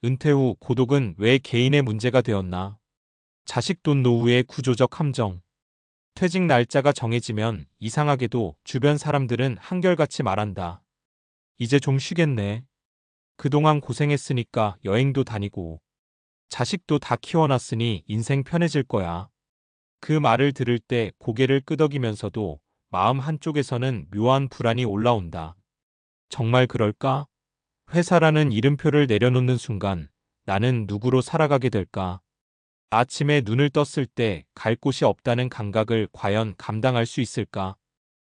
은퇴 후 고독은 왜 개인의 문제가 되었나? 자식 돈 노후의 구조적 함정. 퇴직 날짜가 정해지면 이상하게도 주변 사람들은 한결같이 말한다. 이제 좀 쉬겠네. 그동안 고생했으니까 여행도 다니고 자식도 다 키워놨으니 인생 편해질 거야. 그 말을 들을 때 고개를 끄덕이면서도 마음 한쪽에서는 묘한 불안이 올라온다. 정말 그럴까? 회사라는 이름표를 내려놓는 순간 나는 누구로 살아가게 될까? 아침에 눈을 떴을 때 갈 곳이 없다는 감각을 과연 감당할 수 있을까?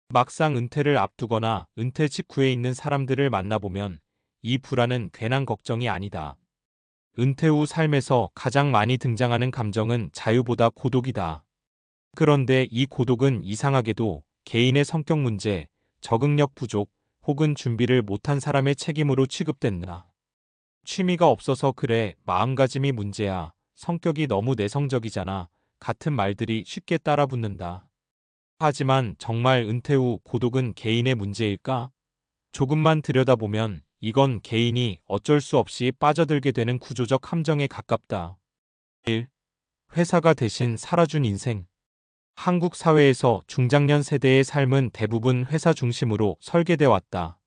막상 은퇴를 앞두거나 은퇴 직후에 있는 사람들을 만나보면 이 불안은 괜한 걱정이 아니다. 은퇴 후 삶에서 가장 많이 등장하는 감정은 자유보다 고독이다. 그런데 이 고독은 이상하게도 개인의 성격 문제, 적응력 부족, 혹은 준비를 못한 사람의 책임으로 취급된다. 취미가 없어서 그래, 마음가짐이 문제야, 성격이 너무 내성적이잖아, 같은 말들이 쉽게 따라붙는다. 하지만 정말 은퇴 후 고독은 개인의 문제일까? 조금만 들여다보면 이건 개인이 어쩔 수 없이 빠져들게 되는 구조적 함정에 가깝다. 1. 회사가 대신 살아준 인생. 한국 사회에서 중장년 세대의 삶은 대부분 회사 중심으로 설계돼 왔다.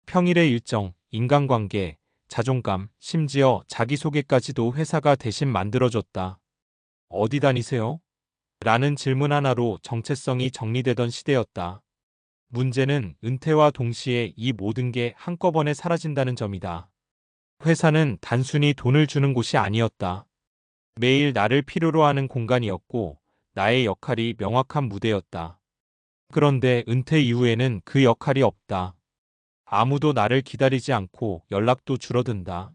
평일의 일정, 인간관계, 자존감, 심지어 자기소개까지도 회사가 대신 만들어줬다. 어디 다니세요? 라는 질문 하나로 정체성이 정리되던 시대였다. 문제는 은퇴와 동시에 이 모든 게 한꺼번에 사라진다는 점이다. 회사는 단순히 돈을 주는 곳이 아니었다. 매일 나를 필요로 하는 공간이었고, 나의 역할이 명확한 무대였다. 그런데 은퇴 이후에는 그 역할이 없다. 아무도 나를 기다리지 않고 연락도 줄어든다.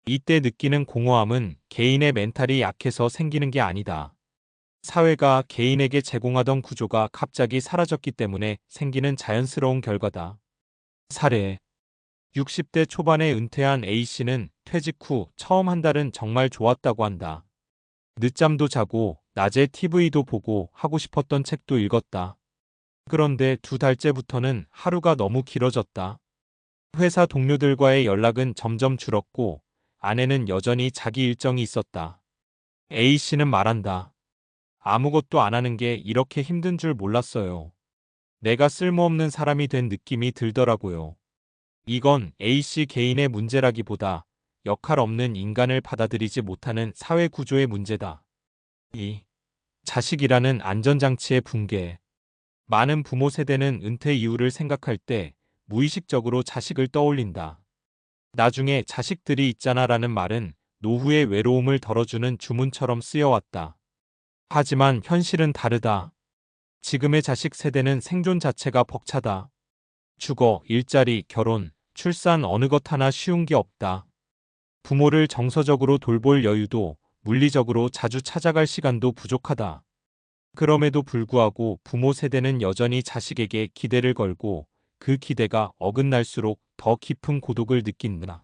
이때 느끼는 공허함은 개인의 멘탈이 약해서 생기는 게 아니다. 사회가 개인에게 제공하던 구조가 갑자기 사라졌기 때문에 생기는 자연스러운 결과다. 사례. 60대 초반에 은퇴한 A씨는 퇴직 후 처음 한 달은 정말 좋았다고 한다. 늦잠도 자고 낮에 TV도 보고 하고 싶었던 책도 읽었다. 그런데 2달째부터는 하루가 너무 길어졌다. 회사 동료들과의 연락은 점점 줄었고 아내는 여전히 자기 일정이 있었다. A씨는 말한다. 아무것도 안 하는 게 이렇게 힘든 줄 몰랐어요. 내가 쓸모없는 사람이 된 느낌이 들더라고요. 이건 A씨 개인의 문제라기보다 역할 없는 인간을 받아들이지 못하는 사회 구조의 문제다. 2. 자식이라는 안전장치의 붕괴. 많은 부모 세대는 은퇴 이후를 생각할 때 무의식적으로 자식을 떠올린다. 나중에 자식들이 있잖아 라는 말은 노후의 외로움을 덜어주는 주문처럼 쓰여왔다. 하지만 현실은 다르다. 지금의 자식 세대는 생존 자체가 벅차다. 주거, 일자리, 결혼, 출산 어느 것 하나 쉬운 게 없다. 부모를 정서적으로 돌볼 여유도 물리적으로 자주 찾아갈 시간도 부족하다. 그럼에도 불구하고 부모 세대는 여전히 자식에게 기대를 걸고 그 기대가 어긋날수록 더 깊은 고독을 느낀다.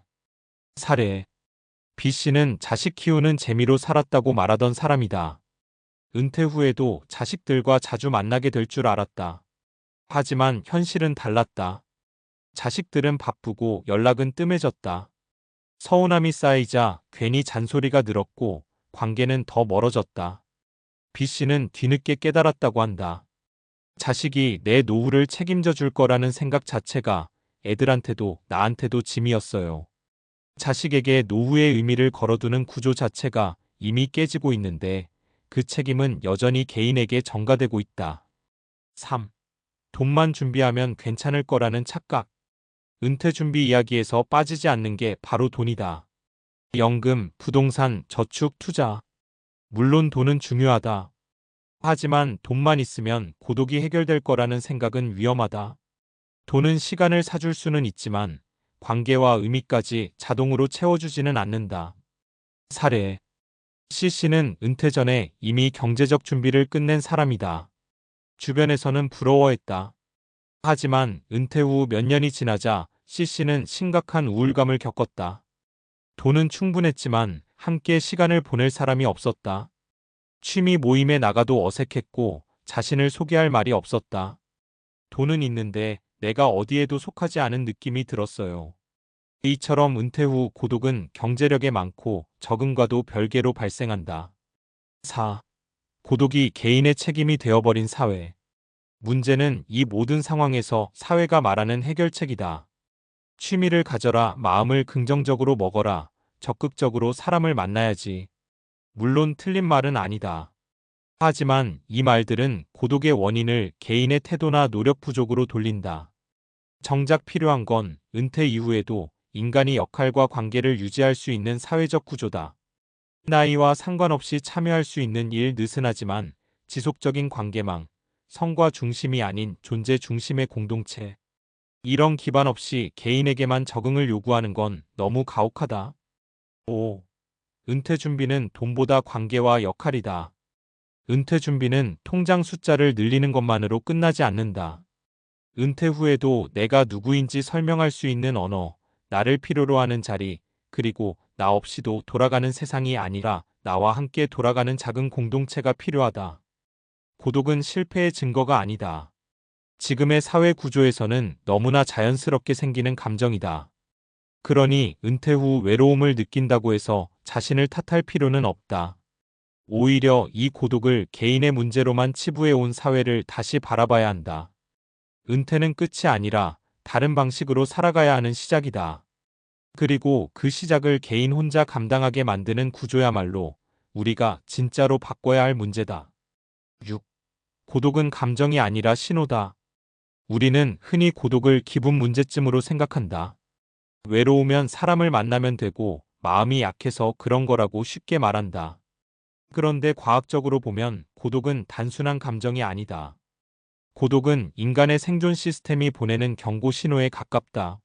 사례. B씨는 자식 키우는 재미로 살았다고 말하던 사람이다. 은퇴 후에도 자식들과 자주 만나게 될 줄 알았다. 하지만 현실은 달랐다. 자식들은 바쁘고 연락은 뜸해졌다. 서운함이 쌓이자 괜히 잔소리가 늘었고 관계는 더 멀어졌다. B씨는 뒤늦게 깨달았다고 한다. 자식이 내 노후를 책임져 줄 거라는 생각 자체가 애들한테도 나한테도 짐이었어요. 자식에게 노후의 의미를 걸어두는 구조 자체가 이미 깨지고 있는데 그 책임은 여전히 개인에게 전가되고 있다. 3. 돈만 준비하면 괜찮을 거라는 착각. 은퇴 준비 이야기에서 빠지지 않는 게 바로 돈이다. 연금, 부동산, 저축, 투자. 물론 돈은 중요하다. 하지만 돈만 있으면 고독이 해결될 거라는 생각은 위험하다. 돈은 시간을 사줄 수는 있지만 관계와 의미까지 자동으로 채워주지는 않는다. 사례. C씨는 은퇴 전에 이미 경제적 준비를 끝낸 사람이다. 주변에서는 부러워했다. 하지만 은퇴 후 몇 년이 지나자 C씨는 심각한 우울감을 겪었다. 돈은 충분했지만 함께 시간을 보낼 사람이 없었다. 취미 모임에 나가도 어색했고 자신을 소개할 말이 없었다. 돈은 있는데 내가 어디에도 속하지 않은 느낌이 들었어요. 이처럼 은퇴 후 고독은 경제력에 많고 적응과도 별개로 발생한다. 4. 고독이 개인의 책임이 되어버린 사회. 문제는 이 모든 상황에서 사회가 말하는 해결책이다. 취미를 가져라, 마음을 긍정적으로 먹어라, 적극적으로 사람을 만나야지. 물론 틀린 말은 아니다. 하지만 이 말들은 고독의 원인을 개인의 태도나 노력 부족으로 돌린다. 정작 필요한 건 은퇴 이후에도 인간이 역할과 관계를 유지할 수 있는 사회적 구조다. 나이와 상관없이 참여할 수 있는 일, 느슨하지만 지속적인 관계망, 성과 중심이 아닌 존재 중심의 공동체. 이런 기반 없이 개인에게만 적응을 요구하는 건 너무 가혹하다. 5. 은퇴 준비는 돈보다 관계와 역할이다. 은퇴 준비는 통장 숫자를 늘리는 것만으로 끝나지 않는다. 은퇴 후에도 내가 누구인지 설명할 수 있는 언어, 나를 필요로 하는 자리, 그리고 나 없이도 돌아가는 세상이 아니라 나와 함께 돌아가는 작은 공동체가 필요하다. 고독은 실패의 증거가 아니다. 지금의 사회 구조에서는 너무나 자연스럽게 생기는 감정이다. 그러니 은퇴 후 외로움을 느낀다고 해서 자신을 탓할 필요는 없다. 오히려 이 고독을 개인의 문제로만 치부해온 사회를 다시 바라봐야 한다. 은퇴는 끝이 아니라 다른 방식으로 살아가야 하는 시작이다. 그리고 그 시작을 개인 혼자 감당하게 만드는 구조야말로 우리가 진짜로 바꿔야 할 문제다. 6. 고독은 감정이 아니라 신호다. 우리는 흔히 고독을 기분 문제쯤으로 생각한다. 외로우면 사람을 만나면 되고 마음이 약해서 그런 거라고 쉽게 말한다. 그런데 과학적으로 보면 고독은 단순한 감정이 아니다. 고독은 인간의 생존 시스템이 보내는 경고 신호에 가깝다.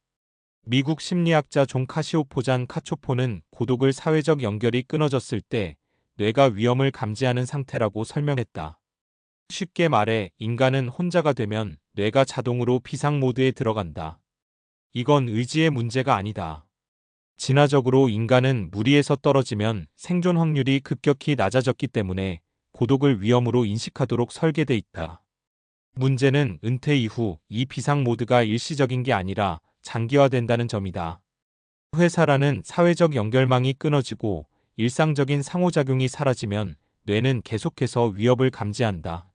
미국 심리학자 존 카시오포잔 카초포는 고독을 사회적 연결이 끊어졌을 때 뇌가 위험을 감지하는 상태라고 설명했다. 쉽게 말해 인간은 혼자가 되면 뇌가 자동으로 비상 모드에 들어간다. 이건 의지의 문제가 아니다. 진화적으로 인간은 무리에서 떨어지면 생존 확률이 급격히 낮아졌기 때문에 고독을 위험으로 인식하도록 설계돼 있다. 문제는 은퇴 이후 이 비상 모드가 일시적인 게 아니라 장기화된다는 점이다. 회사라는 사회적 연결망이 끊어지고 일상적인 상호작용이 사라지면 뇌는 계속해서 위협을 감지한다.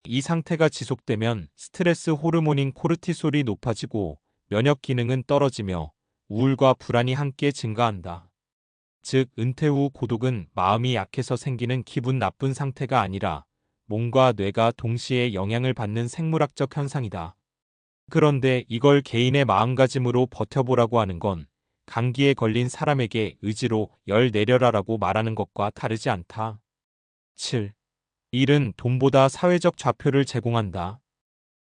이 상태가 지속되면 스트레스 호르몬인 코르티솔이 높아지고 면역 기능은 떨어지며 우울과 불안이 함께 증가한다. 즉, 은퇴 후 고독은 마음이 약해서 생기는 기분 나쁜 상태가 아니라 몸과 뇌가 동시에 영향을 받는 생물학적 현상이다. 그런데 이걸 개인의 마음가짐으로 버텨보라고 하는 건 감기에 걸린 사람에게 의지로 열 내려라라고 말하는 것과 다르지 않다. 7. 일은 돈보다 사회적 좌표를 제공한다.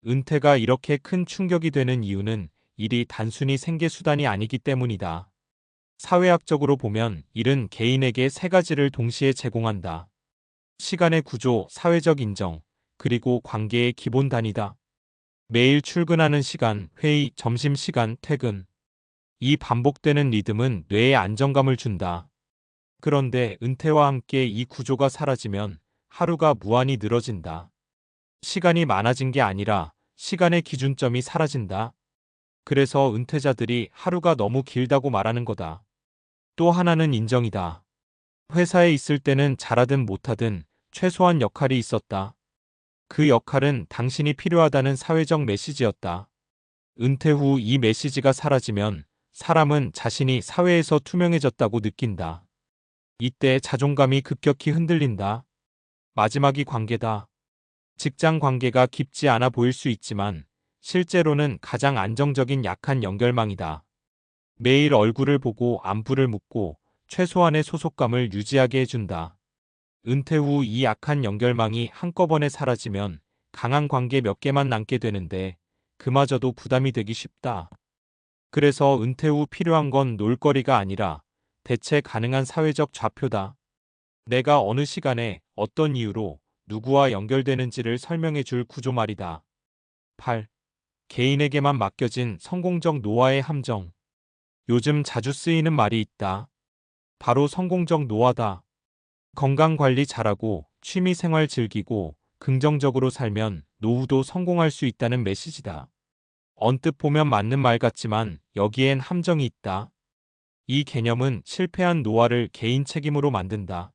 은퇴가 이렇게 큰 충격이 되는 이유는 일이 단순히 생계수단이 아니기 때문이다. 사회학적으로 보면 일은 개인에게 세 가지를 동시에 제공한다. 시간의 구조, 사회적 인정, 그리고 관계의 기본 단위다. 매일 출근하는 시간, 회의, 점심시간, 퇴근. 이 반복되는 리듬은 뇌에 안정감을 준다. 그런데 은퇴와 함께 이 구조가 사라지면 하루가 무한히 늘어진다. 시간이 많아진 게 아니라 시간의 기준점이 사라진다. 그래서 은퇴자들이 하루가 너무 길다고 말하는 거다. 또 하나는 인정이다. 회사에 있을 때는 잘하든 못하든 최소한 역할이 있었다. 그 역할은 당신이 필요하다는 사회적 메시지였다. 은퇴 후 이 메시지가 사라지면 사람은 자신이 사회에서 투명해졌다고 느낀다. 이때 자존감이 급격히 흔들린다. 마지막이 관계다. 직장 관계가 깊지 않아 보일 수 있지만 실제로는 가장 안정적인 약한 연결망이다. 매일 얼굴을 보고 안부를 묻고 최소한의 소속감을 유지하게 해준다. 은퇴 후 이 약한 연결망이 한꺼번에 사라지면 강한 관계 몇 개만 남게 되는데 그마저도 부담이 되기 쉽다. 그래서 은퇴 후 필요한 건 놀거리가 아니라 대체 가능한 사회적 좌표다. 내가 어느 시간에 어떤 이유로 누구와 연결되는지를 설명해 줄 구조 말이다. 8. 개인에게만 맡겨진 성공적 노화의 함정. 요즘 자주 쓰이는 말이 있다. 바로 성공적 노화다. 건강관리 잘하고 취미생활 즐기고 긍정적으로 살면 노후도 성공할 수 있다는 메시지다. 언뜻 보면 맞는 말 같지만 여기엔 함정이 있다. 이 개념은 실패한 노화를 개인 책임으로 만든다.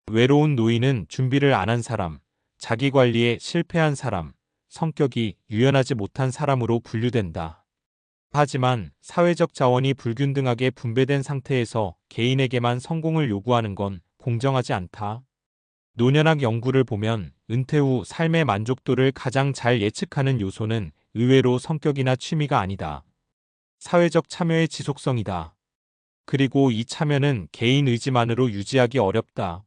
외로운 노인은 준비를 안 한 사람, 자기 관리에 실패한 사람, 성격이 유연하지 못한 사람으로 분류된다. 하지만 사회적 자원이 불균등하게 분배된 상태에서 개인에게만 성공을 요구하는 건 공정하지 않다. 노년학 연구를 보면 은퇴 후 삶의 만족도를 가장 잘 예측하는 요소는 의외로 성격이나 취미가 아니다. 사회적 참여의 지속성이다. 그리고 이 참여는 개인 의지만으로 유지하기 어렵다.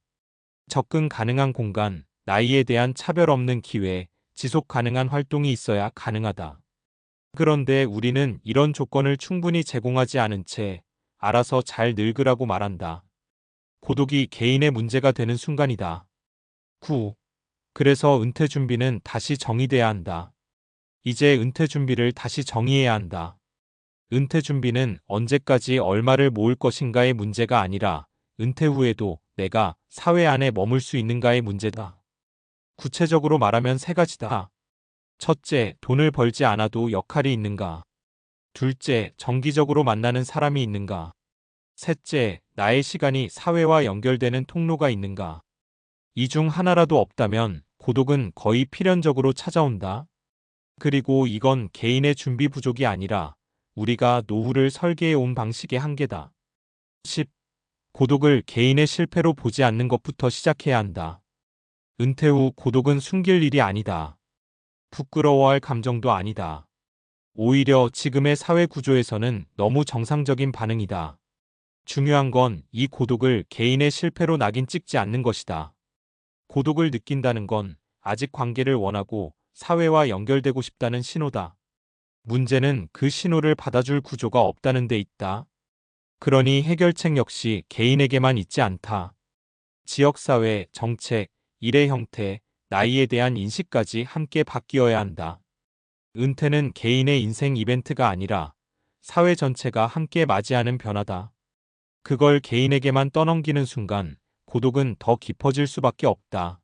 접근 가능한 공간, 나이에 대한 차별 없는 기회, 지속 가능한 활동이 있어야 가능하다. 그런데 우리는 이런 조건을 충분히 제공하지 않은 채 알아서 잘 늙으라고 말한다. 고독이 개인의 문제가 되는 순간이다. 9. 그래서 은퇴 준비는 다시 정의돼야 한다. 이제 은퇴 준비를 다시 정의해야 한다. 은퇴 준비는 언제까지 얼마를 모을 것인가의 문제가 아니라 은퇴 후에도 내가 사회 안에 머물 수 있는가의 문제다. 구체적으로 말하면 세 가지다. 첫째, 돈을 벌지 않아도 역할이 있는가. 둘째, 정기적으로 만나는 사람이 있는가. 셋째, 나의 시간이 사회와 연결되는 통로가 있는가. 이 중 하나라도 없다면 고독은 거의 필연적으로 찾아온다. 그리고 이건 개인의 준비 부족이 아니라 우리가 노후를 설계해 온 방식의 한계다. 10. 고독을 개인의 실패로 보지 않는 것부터 시작해야 한다. 은퇴 후 고독은 숨길 일이 아니다. 부끄러워할 감정도 아니다. 오히려 지금의 사회 구조에서는 너무 정상적인 반응이다. 중요한 건 이 고독을 개인의 실패로 낙인 찍지 않는 것이다. 고독을 느낀다는 건 아직 관계를 원하고 사회와 연결되고 싶다는 신호다. 문제는 그 신호를 받아줄 구조가 없다는 데 있다. 그러니 해결책 역시 개인에게만 있지 않다. 지역사회, 정책, 일의 형태, 나이에 대한 인식까지 함께 바뀌어야 한다. 은퇴는 개인의 인생 이벤트가 아니라 사회 전체가 함께 맞이하는 변화다. 그걸 개인에게만 떠넘기는 순간 고독은 더 깊어질 수밖에 없다.